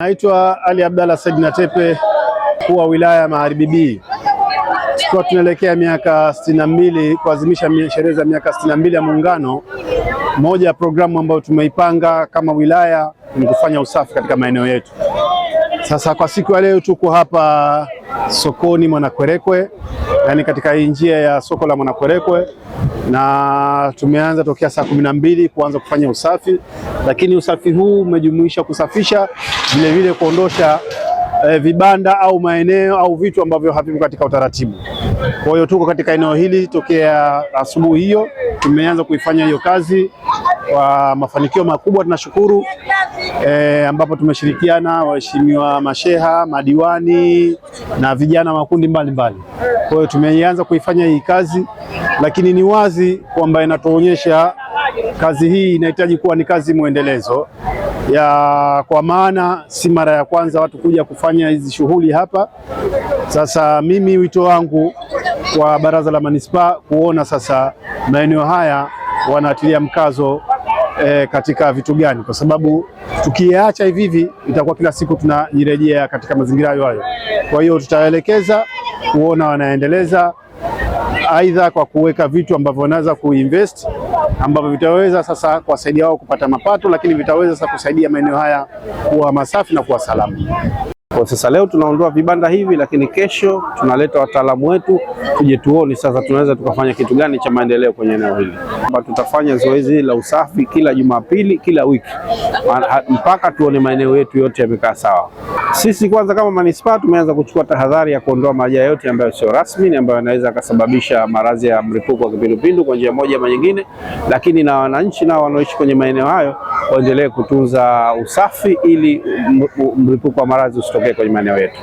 Naitwa Ali Abdalla Said Natepe, mkuu wa wilaya ya Magharibi B. Tukiwa tunaelekea miaka 62 kuadhimisha sherehe za miaka 62 ya Muungano. Moja ya programu ambayo tumeipanga kama wilaya ni kufanya usafi katika maeneo yetu. Sasa kwa siku ya leo tuko hapa sokoni Mwanakwerekwe, yani katika hii njia ya soko la Mwanakwerekwe, na tumeanza tokea saa 12 kuanza kufanya usafi, lakini usafi huu umejumuisha kusafisha vile kuondosha vibanda au maeneo au vitu ambavyo havipo katika utaratibu. Kwa hiyo tuko katika eneo hili tokea asubuhi hiyo, tumeanza kuifanya hiyo kazi kwa mafanikio makubwa, tunashukuru, ambapo tumeshirikiana waheshimiwa masheha, madiwani na vijana makundi mbalimbali. Kwa hiyo tumeanza kuifanya hii kazi, lakini ni wazi kwamba inatuonyesha kazi hii inahitaji kuwa ni kazi muendelezo kwa maana si mara ya kwanza watu kuja kufanya hizi shughuli hapa. Sasa mimi wito wangu kwa Baraza la Manispaa kuona sasa maeneo haya wanatilia mkazo katika vitu gani, kwa sababu tukiacha hivi itakuwa kila siku tunajirejea katika mazingira hayo. Kwa hiyo tutaelekeza kuona wanaendeleza, aidha kwa kuweka vitu ambavyo wanaweza kuinvest ambavyo vitaweza sasa kuwasaidia wao kupata mapato, lakini vitaweza sasa kusaidia maeneo haya kuwa masafi na kuwa salama. Kwa sasa leo tunaondoa vibanda hivi, lakini kesho tunaleta wataalamu wetu tuje tuone sasa tunaweza tukafanya kitu gani cha maendeleo kwenye eneo hili. Tutafanya zoezi la usafi kila Jumapili, kila wiki, mpaka tuone maeneo yetu yote yamekaa sawa. Sisi kwanza kama manispaa tumeanza kuchukua tahadhari ya kuondoa majaa yote ambayo sio rasmi, ambayo yanaweza kusababisha maradhi ya mlipuko wa kipindupindu kwa njia moja ama nyingine, lakini na wananchi nao wanaoishi kwenye maeneo hayo waendelee kutunza usafi ili mlipuko wa maradhi usitokee kwenye maeneo yetu.